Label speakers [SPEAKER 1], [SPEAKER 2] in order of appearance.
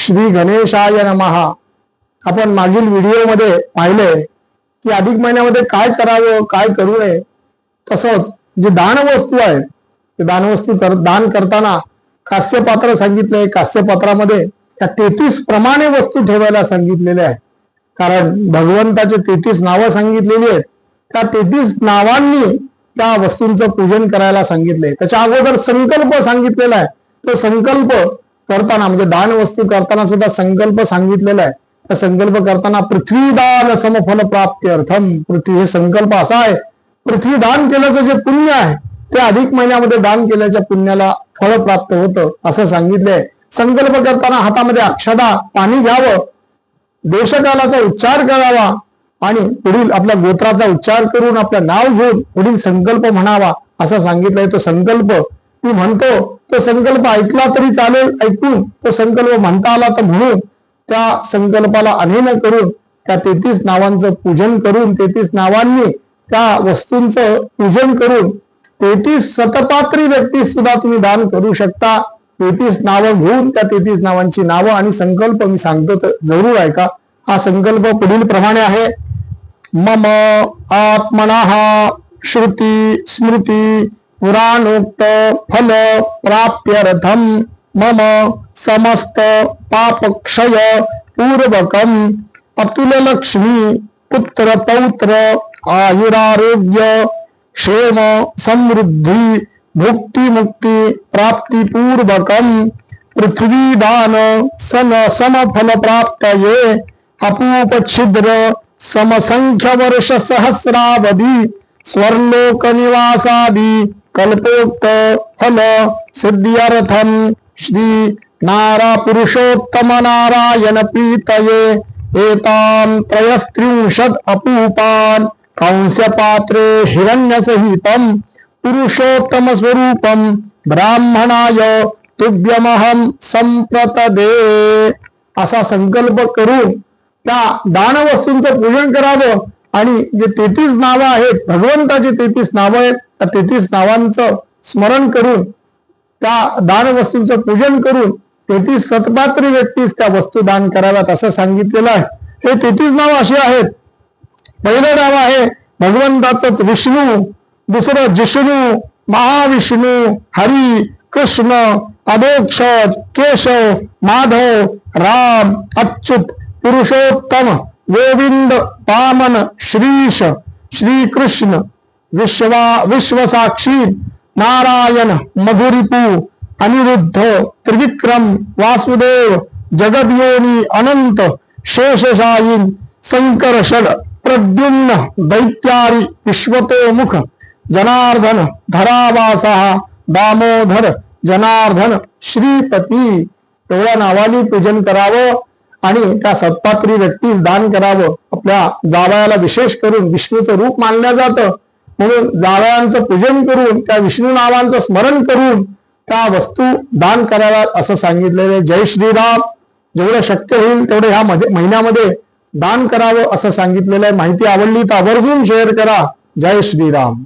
[SPEAKER 1] श्री गणेशाय नमः. आपण मागील व्हिडिओमध्ये पाहिले की अधिक महिन्यामध्ये काय करावं काय करू नये. तसंच जे दान वस्तू आहेत ते दान वस्तू दान करताना कास्य पात्र सांगितले. कास्य पात्रामध्ये त्या 33 प्रमाणे वस्तू ठेवायला सांगितलेल्या आहे. कारण भगवंताचे 33 नावं सांगितलेली आहेत. त्या 33 नावांनी त्या वस्तूंचं पूजन करायला सांगितले. त्याच्या अगोदर संकल्प सांगितलेला आहे. तो संकल्प करताना म्हणजे दान वस्तू करताना सुद्धा संकल्प सांगितलेला आहे. तर संकल्प करताना पृथ्वीदान समफल प्राप्त्यर्थम. पृथ्वी हे संकल्प असा आहे, पृथ्वी दान केल्याचं जे पुण्य आहे ते अधिक महिन्यामध्ये दान केल्याच्या पुण्याला फळ प्राप्त होतं असं सांगितलंय. संकल्प करताना हातामध्ये अक्षदा पाणी घ्यावं, देशकालाचा उच्चार करावा आणि पुढील आपल्या गोत्राचा उच्चार करून आपलं नाव घेऊन पुढील संकल्प म्हणावा असं सांगितलंय. तो संकल्प मी म्हणतो, तो संकल्प ऐकला तरी चालेल, ऐकून तो संकल्प म्हणता आला तर म्हणून त्या संकल्पाला अनेन करून त्या 33 नावांचं पूजन करून 33 नावांनी त्या वस्तूंचं पूजन करून 33 सतपात्री व्यक्ती सुद्धा तुम्ही दान करू शकता. 33 नावं घेऊन त्या 33 नावांची नावं आणि संकल्प मी सांगतो तर जरूर ऐका. हा संकल्प पुढील प्रमाणे आहे. मम आत्मनः श्रुती स्मृती पुराणोक्त फल प्राप्त्यर्थम मम समस्त पापक्षय पूर्वकम अतुल लक्ष्मी पुत्र पौत्र आयुरारोग्य क्षेम समृद्धी भुक्ती मुक्ती प्राप्ति पूर्वकम पृथ्वी दान सन समफल प्राप्तये अपूप छिद्र समसंख्य वर्ष सहस्रावधि स्वर्लोक निवासादि कल्पोक्त फल सिद्ध्यर्थम श्री नारा पुरुषोत्तम नारायण प्रीतये एतां त्रयस्त्रिंशत् अपूपान् कंस्य पात्रे हिरण्यसहितं पुरुषोत्तम स्वरूपम ब्राह्मणाय तुभ्यमहं संप्रतदे. असा संकल्प करून त्या दान वस्तूंचं पूजन करावं आणि जे 33 नावं आहेत भगवंताची 33 नावं आहेत त्या 33 नावांचं स्मरण करून त्या दान वस्तूंचं पूजन करून 33 सतपात्री व्यक्तीस त्या वस्तू दान कराव्यात असं सांगितलेलं आहे. हे 33 नाव अशी आहेत. पहिलं नाव आहे भगवंताचंच विष्णू, दुसरं जिष्णू, महाविष्णू, हरी, कृष्ण, अधोक्षज, केशव, माधव, राम, अच्युत, पुरुषोत्तम, गोविंद, वामन, श्रीश, श्रीकृष्ण, विश्वसाक्षी, नारायण, मधुरिपू, अनिरुद्ध, त्रिविक्रम, वासुदेव, जगद्योनी, अनंत, शेषशायीन, संकर्षण, प्रद्युम्न, दैत्यारी, विश्वतोमुख, जनार्दन, धरावासा, दामोदर, जनार्दन, श्रीपती एवढ्या नावाने पूजन करावं आणि त्या सत्पात्री व्यक्तीस दान करावं. आपल्या जावयाला विशेष करून विष्णूचं रूप मानलं जातं म्हणून जावयांचं पूजन करून त्या विष्णू नावांचं स्मरण करून त्या वस्तू दान कराव्यात असं सांगितलेलं आहे. जय श्रीराम. जेवढं शक्य होईल तेवढं ह्या महिन्यामध्ये दान करावं असं सांगितलेलं आहे. माहिती आवडली तर आवर्जून शेअर करा. जय श्रीराम.